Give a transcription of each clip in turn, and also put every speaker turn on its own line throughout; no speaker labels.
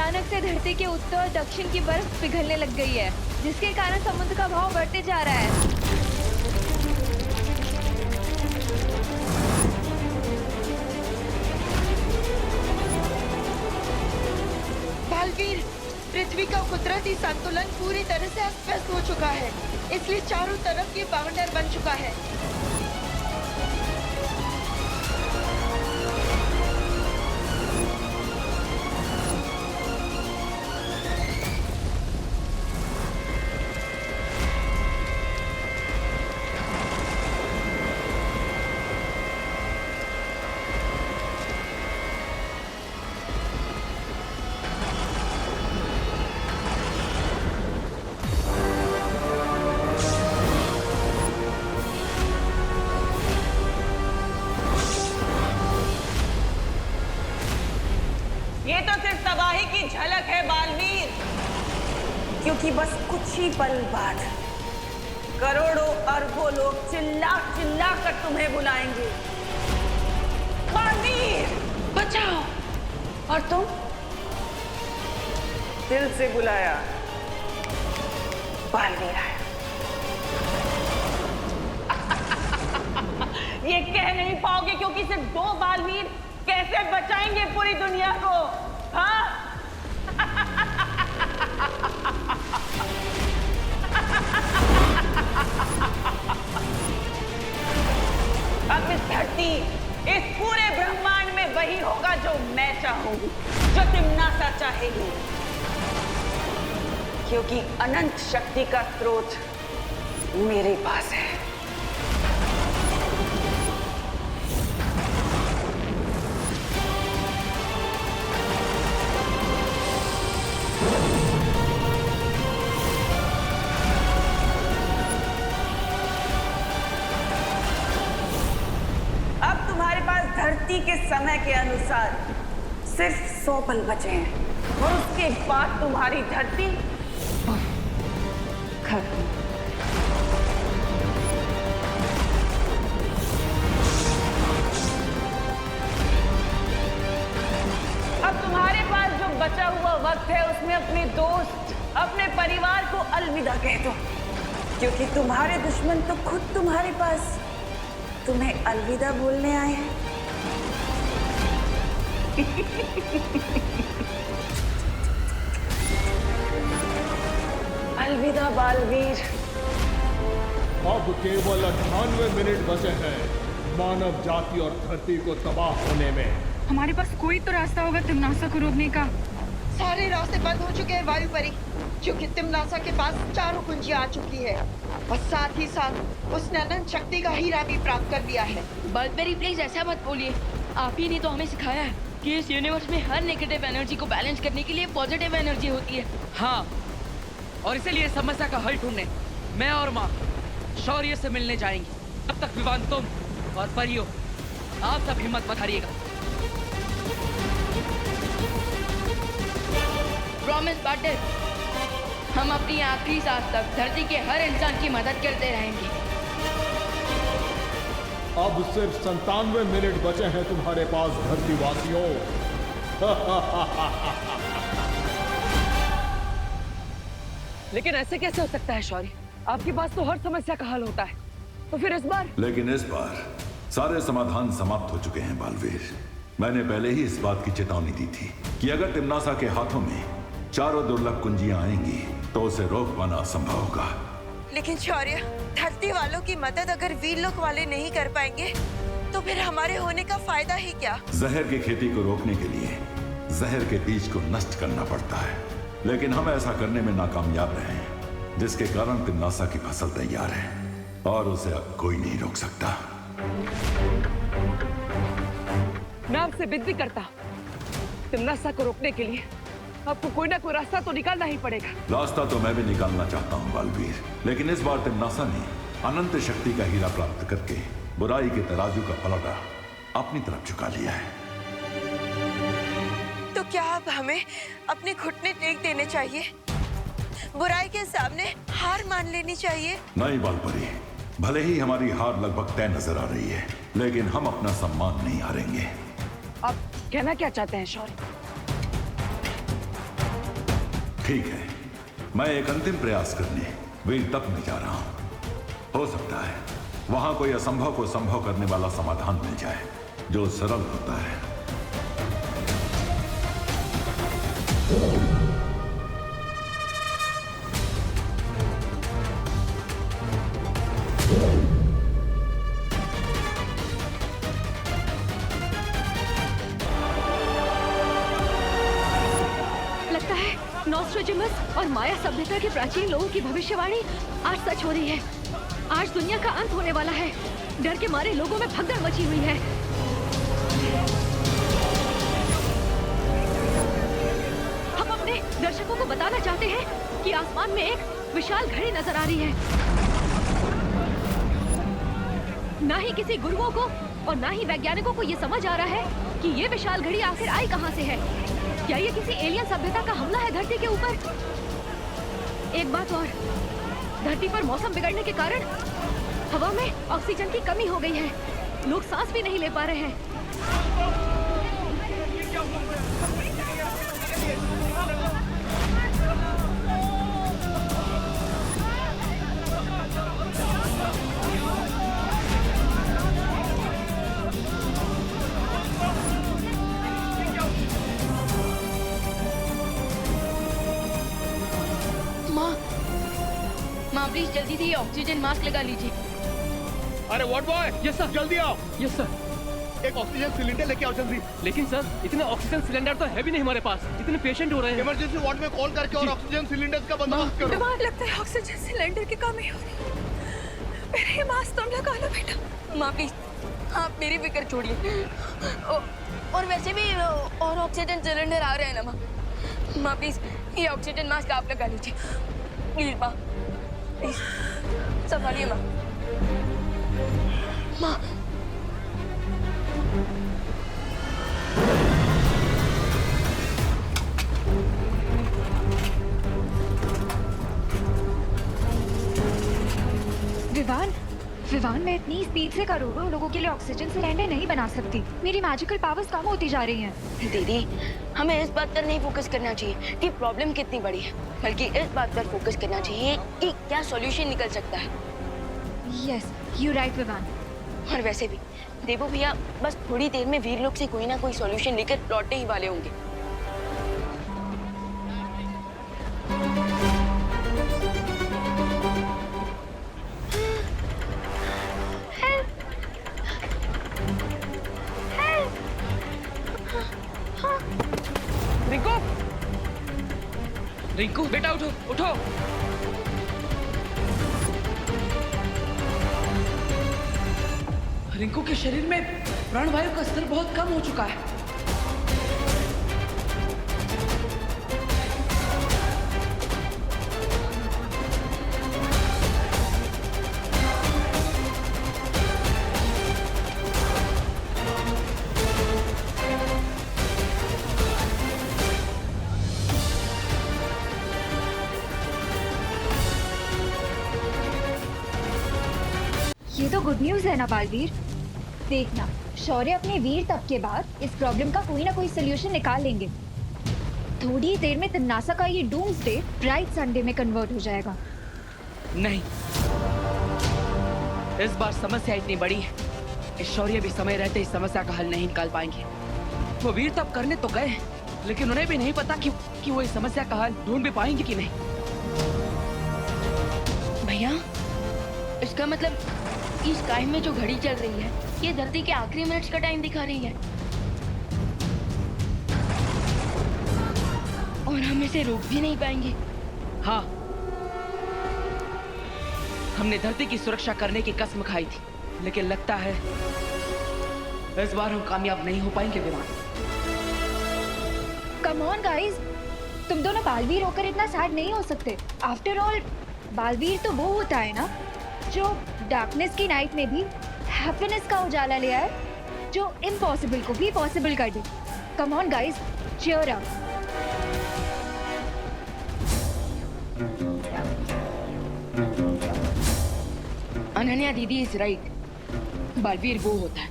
अचानक से धरती के उत्तर और दक्षिण की बर्फ पिघलने लग गई है, जिसके कारण समुद्र का भाव बढ़ते जा रहा है।
बालवीर, पृथ्वी का कुदरती संतुलन पूरी तरह से अस्त हो चुका है, इसलिए चारों तरफ ये बाउंडर बन चुका है।
ये तो सिर्फ तबाही की झलक है बालवीर, क्योंकि बस कुछ ही पल बाद करोड़ों अरबों लोग चिल्ला चिल्ला कर तुम्हें बुलाएंगे, बालवीर बचाओ। और तुम दिल से बुलाया, बालवीर आया। ये कह नहीं पाओगे क्योंकि सिर्फ 2 बालवीर कैसे बचाएंगे पूरी दुनिया को, हाँ? अब इस धरती, इस पूरे ब्रह्मांड में वही होगा जो मैं चाहूंगी, जो तिम्नासा चाहेगी, क्योंकि अनंत शक्ति का स्रोत मेरे पास है। धरती के समय के अनुसार सिर्फ 100 पल बचे हैं और उसके बाद तुम्हारी धरती खत्म। अब तुम्हारे पास जो बचा हुआ वक्त है उसमें अपने दोस्त, अपने परिवार को अलविदा कह दो, क्योंकि तुम्हारे दुश्मन तो खुद तुम्हारे पास तुम्हें अलविदा बोलने आए हैं। अलविदा बालवीर।
अब केवल 98 मिनट बचे हैं मानव जाति और धरती को तबाह होने में।
हमारे पास कोई तो रास्ता होगा तिम्नासा को रोकने का।
सारे रास्ते बंद हो चुके हैं वायु परी, क्योंकि तिम्नासा के पास 4 कुंजियां आ चुकी है और साथ ही साथ उसने अनंत शक्ति का हीरा भी प्राप्त कर लिया है।
बल्बेरी प्लीज ऐसा मत बोलिए, आप ही ने तो हमें सिखाया है कि इस यूनिवर्स में हर नेगेटिव एनर्जी को बैलेंस करने के लिए पॉजिटिव एनर्जी होती है।
हाँ, और इसीलिए समस्या का हल ढूंढने मैं और माँ शौर्य से मिलने जाएंगे। तब तक विवान तुम और परियों, आप सब हिम्मत मत हारिएगा।
प्रॉमिस पार्टनर, हम अपनी आखिरी सांस तक धरती के हर इंसान की मदद करते रहेंगे।
अब सिर्फ 97 मिनट बचे हैं तुम्हारे पास धरतीवासियों।
लेकिन ऐसे कैसे हो सकता है शौर्य? आपके पास तो हर समस्या का हल होता है, तो फिर इस बार?
लेकिन इस बार सारे समाधान समाप्त हो चुके हैं बालवीर। मैंने पहले ही इस बात की चेतावनी दी थी कि अगर तिम्नासा के हाथों में 4 दुर्लभ कुंजियां आएंगी तो उसे रोक पाना असंभव होगा।
लेकिन शौर्य, धरती वालों की मदद अगर वीर लोक वाले नहीं कर पाएंगे तो फिर हमारे होने का फायदा ही क्या?
जहर की खेती को रोकने के लिए जहर के बीज को नष्ट करना पड़ता है, लेकिन हम ऐसा करने में नाकामयाब रहे हैं, जिसके कारण तिम्नासा की फसल तैयार है और उसे अब कोई नहीं रोक सकता।
मैं आपसे विनती करता हूं, तिम्नासा को रोकने के लिए आपको कोई ना कोई रास्ता तो निकालना ही पड़ेगा।
रास्ता तो मैं भी निकालना चाहता हूँ बालवीर, लेकिन इस बार तिम्नासा ने अनंत शक्ति का हीरा प्राप्त करके बुराई के तराजू का पलड़ा अपनी तरफ झुका लिया है।
तो क्या अब हमें अपने घुटने टेक देने चाहिए? बुराई के सामने हार मान लेनी चाहिए?
नहीं बालपरी, भले ही हमारी हार लगभग तय नजर आ रही है, लेकिन हम अपना सम्मान नहीं हारेंगे।
आप कहना क्या चाहते हैं शौर्य?
ठीक है, मैं एक अंतिम प्रयास करने वीर तप में जा रहा हूं। हो सकता है वहां कोई असंभव को संभव करने वाला समाधान मिल जाए जो सरल होता है।
लगता है नॉस्ट्रेडमस और माया सभ्यता के प्राचीन लोगों की भविष्यवाणी आज सच हो रही है। आज दुनिया का अंत होने वाला है। डर के मारे लोगों में भगदड़ मची हुई है। हम अपने दर्शकों को बताना चाहते हैं कि आसमान में एक विशाल घड़ी नजर आ रही है। ना ही किसी गुरुओं को और ना ही वैज्ञानिकों को ये समझ आ रहा है कि ये विशाल घड़ी आखिर आई कहां से है। क्या ये किसी एलियन सभ्यता का हमला है धरती के ऊपर? एक बात और, धरती पर मौसम बिगड़ने के कारण हवा में ऑक्सीजन की कमी हो गई है। लोग सांस भी नहीं ले पा रहे हैं।
माँ प्लीज जल्दी से ये ऑक्सीजन मास्क लगा लीजिए।
अरे व्हाट बॉय,
यस सर।
जल्दी आओ।
Yes sir.
एक ऑक्सीजन सिलेंडर लेके आओ जल्दी।
लेकिन सर इतने ऑक्सीजन सिलेंडर तो है भी नहीं हमारे पास। इतने पेशेंट हो रहे हैं।
इमरजेंसी वार्ड में कॉल करके और ऑक्सीजन सिलेंडर का बंदोबस्त करो।
बीमार लगता है, ऑक्सीजन सिलेंडर की कमी हो रही है। मेरे मास्क तुम लगा लो बेटा।
माँ प्लीज आप मेरी फिक्र छोड़िए। और वैसे भी और ऑक्सीजन सिलेंडर आ रहे हैं ना माँ। माँ प्लीज ये ऑक्सीजन मास्क आप लगा लीजिए प्लीज। माँ प्लीज संभालिए माँ। माँ
विवान मैं इतनी स्पीड से करोड़ों लोगों के लिए ऑक्सीजन सिलेंडर नहीं बना सकती। मेरी मैजिकल पावर्स कम होती जा रही हैं।
दीदी हमें इस बात पर नहीं फोकस करना चाहिए कि प्रॉब्लम कितनी बड़ी है, बल्कि इस बात पर फोकस करना चाहिए कि क्या सॉल्यूशन निकल सकता है।
Yes you right Vivaan.
और वैसे भी देवो भैया बस थोड़ी देर में वीर लोग से कोई ना कोई सॉल्यूशन लेकर लौटने ही वाले होंगे।
रिंकू, रिंकू बेटा उठो उठो। रिंकू के शरीर में प्राणवायु का स्तर बहुत कम हो चुका है।
ये तो गुड न्यूज है ना बालवीर। देखना शौर्य अपने वीर तप के बाद इस प्रॉब्लम का कोई ना कोई सोल्यूशन निकाल लेंगे। थोड़ी देर में तन्नासा का ये डूम्सडे ब्राइट संडे में कन्वर्ट हो जाएगा।
नहीं, इस बार समस्या इतनी बड़ी है, इस शौर्य भी समय रहते इस समस्या का हल नहीं निकाल पाएंगे। वो वीर तप करने तो गए, लेकिन उन्हें भी नहीं पता कि वो इस समस्या का हल ढूंढ भी पाएंगे कि नहीं।
भैया इसका मतलब इस स्काई में जो घड़ी चल रही है ये धरती के आखिरी मिनट्स का टाइम दिखा रही है और हम इसे रोक भी नहीं पाएंगे।
हाँ, हमने धरती की सुरक्षा करने की कसम खाई थी, लेकिन लगता है इस बार हम कामयाब नहीं हो पाएंगे विमान।
कम ऑन गाइस, तुम दोनों बालवीर होकर इतना सैड नहीं हो सकते। आफ्टर ऑल बालवीर तो वो होता है ना जो डार्कनेस की नाइट में भी हैप्पीनेस का उजाला ले आए, जो इम्पॉसिबल को भी पॉसिबल कर दे। Come on guys, cheer up.
Ananya दीदी इज राइट। बालवीर वो होता है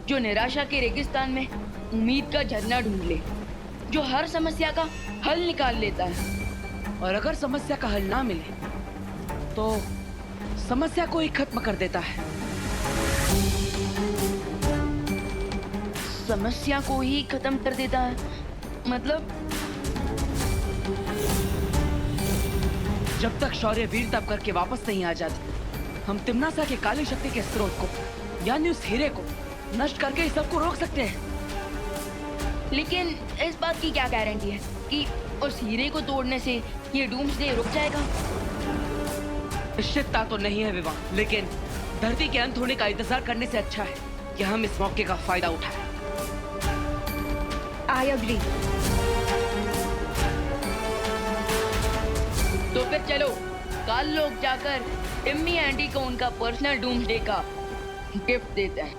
जो निराशा के रेगिस्तान में उम्मीद का झरना ढूंढ ले, जो हर समस्या का हल निकाल लेता है।
और अगर समस्या का हल ना मिले तो समस्या को ही खत्म कर देता है।
समस्या को ही खत्म कर देता है मतलब?
जब तक शौर्य वीर तप करके वापस नहीं आ जाती, हम तिम्नासा के काली शक्ति के स्रोत को यानी उस हीरे को नष्ट करके इस सबको रोक सकते हैं।
लेकिन इस बात की क्या गारंटी है कि उस हीरे को तोड़ने से ये डूम्सडे रुक जाएगा?
निश्चितता तो नहीं है विवाह, लेकिन धरती के अंत होने का इंतजार करने से अच्छा है कि हम इस मौके का फायदा उठाएं।
I agree.
तो फिर चलो कल लोग जाकर टिम्मी आंटी को उनका पर्सनल डूम्सडे का गिफ्ट देते हैं।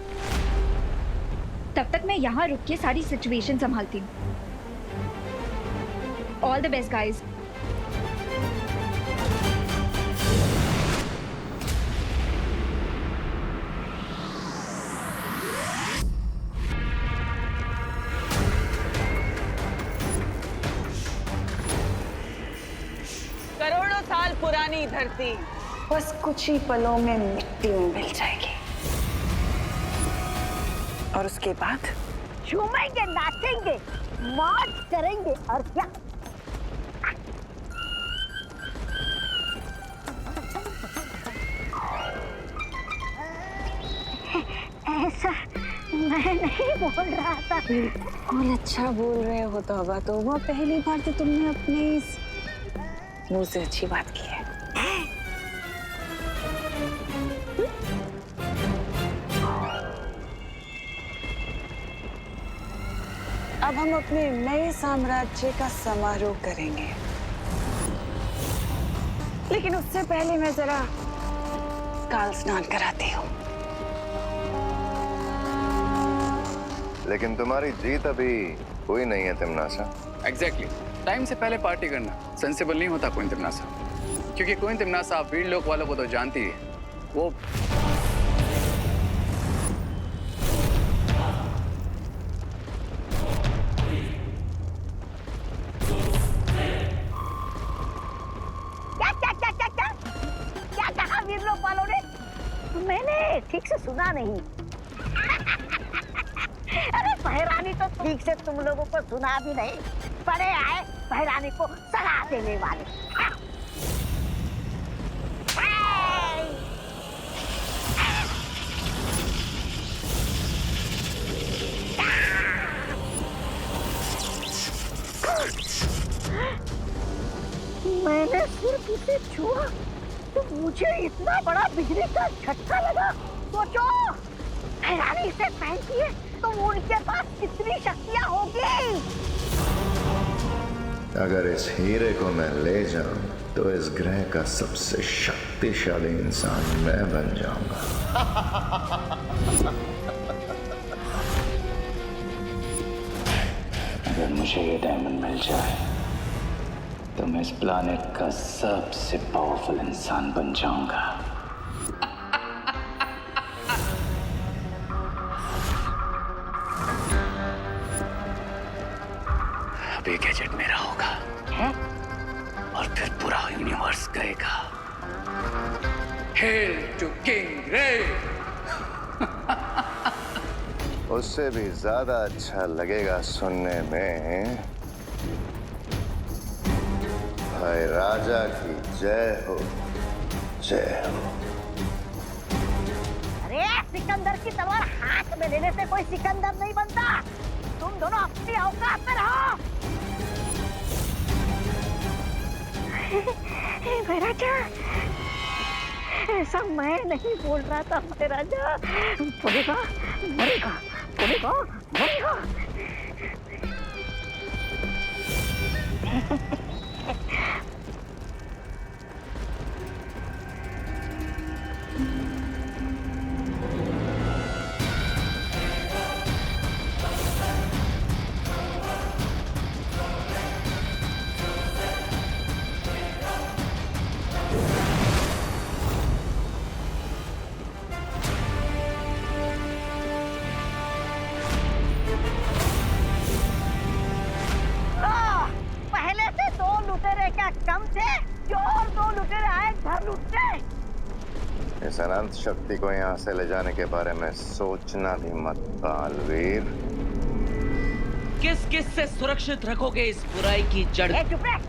तब तक मैं यहाँ रुक के सारी सिचुएशन संभालती हूँ। All the best guys.
करोड़ों साल पुरानी धरती बस कुछ ही पलों में मिट्टी में मिल जाएगी, और उसके बाद
झूमेंगे, नाचेंगे, मौज करेंगे और क्या। ऐसा मैं नहीं बोल रहा था।
बिल्कुल अच्छा बोल रहे हो तौबा तौबा, पहली बार तो तुमने अपने इस मुंह से अच्छी बात की है। अब हम अपने नए साम्राज्य का समारोह करेंगे, लेकिन उससे पहले मैं जरा काल स्नान कराती हूँ।
लेकिन तुम्हारी जीत अभी हुई नहीं है तिम्नासा।
एग्जैक्टली, टाइम से पहले पार्टी करना सेंसिबल नहीं होता क्वीन तिम्नासा, क्योंकि क्वीन तिम्नासा आप वीर लोक वालों को तो जानती है, वो
क्या कहा वीर लोग वालों ने? मैंने ठीक से सुना नहीं। अरे पहरानी तो ठीक से तुम लोगों को सुना भी नहीं, पड़े आए पहरानी को सगा देने वाले। मैंने सिर्फ इसे छुआ तो मुझे इतना बड़ा बिजली का झटका लगा। सोचो, पहरानी इसे पहनती है तो उनके पास कितनी शक्तियां होगी।
अगर इस हीरे को मैं ले जाऊं तो इस ग्रह का सबसे शक्तिशाली इंसान मैं बन जाऊंगा।
अगर मुझे ये डायमंड मिल जाए तो मैं इस प्लैनेट का सबसे पावरफुल इंसान बन जाऊंगा। अब ये गैजेट मेरा होगा और फिर पूरा यूनिवर्स गएगा। हेल टू किंग रे।
उससे भी ज्यादा अच्छा लगेगा सुनने में, भाई राजा की जय हो, जय हो।
अरे सिकंदर की तलवार हाथ में लेने से कोई सिकंदर नहीं बनता। तुम दोनों अपनी औकात में रहो। मेरा क्या, ऐसा मैं नहीं बोल रहा था मेरा राजा। बोलेगा मरेगा, बोलेगा मरेगा। पहले से 2
इस अनंत शक्ति को यहाँ से ले जाने के बारे में सोचना भी मत बालवीर।
किस किस से सुरक्षित रखोगे इस बुराई की जड़?
चुप रह।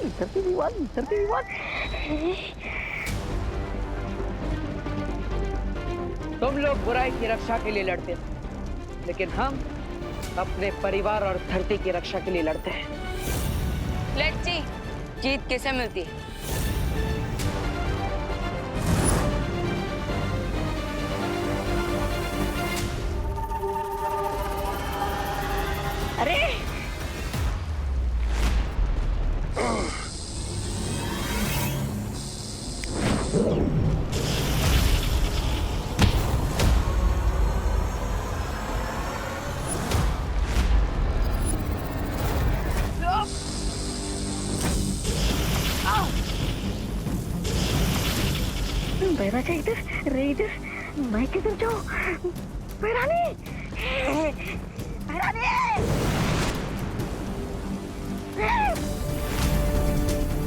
इधर पे विवाद।
तुम लोग बुराई की रक्षा के लिए लड़ते हो, लेकिन हम अपने परिवार और धरती की रक्षा के लिए लड़ते हैं।
लेट्स सी जीत किसे मिलती है।
अरे बैराजा इधर रे, इधर मैं किधर जाऊं? बैरानी, बैरानी,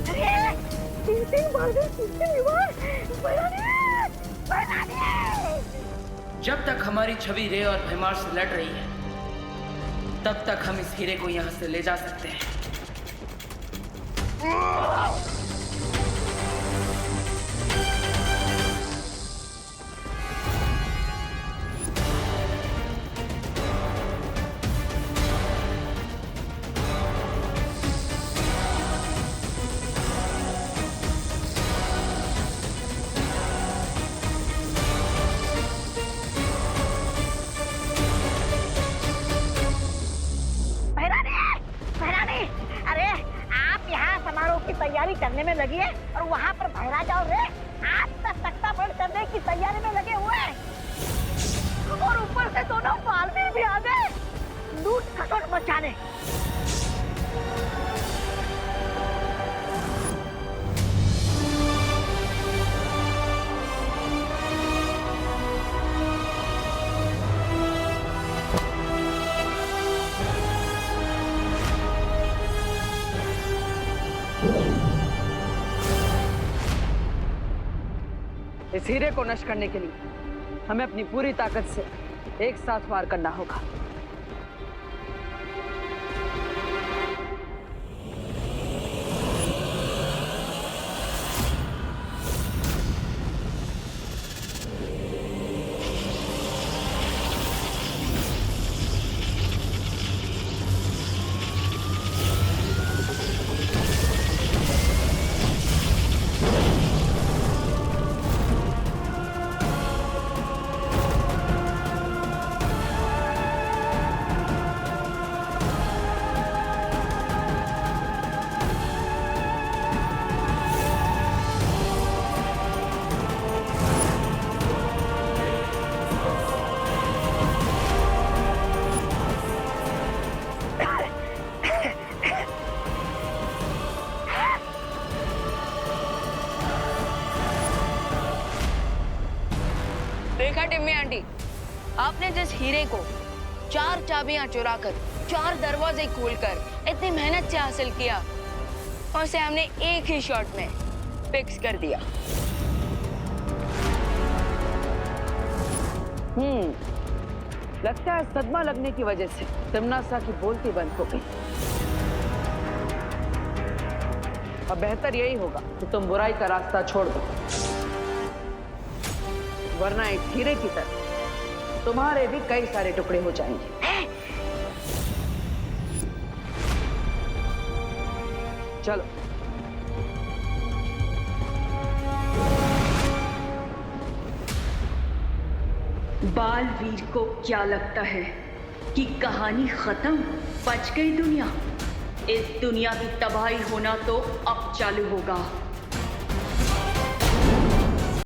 अरे तीन बार बैरानी, बैरानी।
जब तक हमारी छवि रे और भैमार से लड़ रही है, तब तक हम इस हीरे को यहाँ से ले जा सकते हैं।
तैयारी करने में लगी है और वहाँ पर भैराजा और रे आज तक तख्ता पलट करने की तैयारी में लगे हुए हैं। और ऊपर से दोनों बालवीर भी आ गए लूट खसोट मचाने।
इस हीरे को नष्ट करने के लिए हमें अपनी पूरी ताकत से एक साथ वार करना होगा।
देखा टिम्मी आंटी, आपने जिस हीरे को 4 चाबियां चुराकर 4 दरवाजे खोलकर इतनी मेहनत से हासिल किया और उसे हमने एक ही शॉट में फिक्स कर दिया।
लगता है सदमा लगने की वजह से तिम्नासा की बोलती बंद हो गई। अब बेहतर यही होगा कि तुम बुराई का रास्ता छोड़ दो, वरना एक हीरे की तरह तुम्हारे भी कई सारे टुकड़े हो जाएंगे। चलो।
बालवीर को क्या लगता है कि कहानी खत्म, बच गई दुनिया? इस दुनिया की तबाही होना तो अब चालू होगा।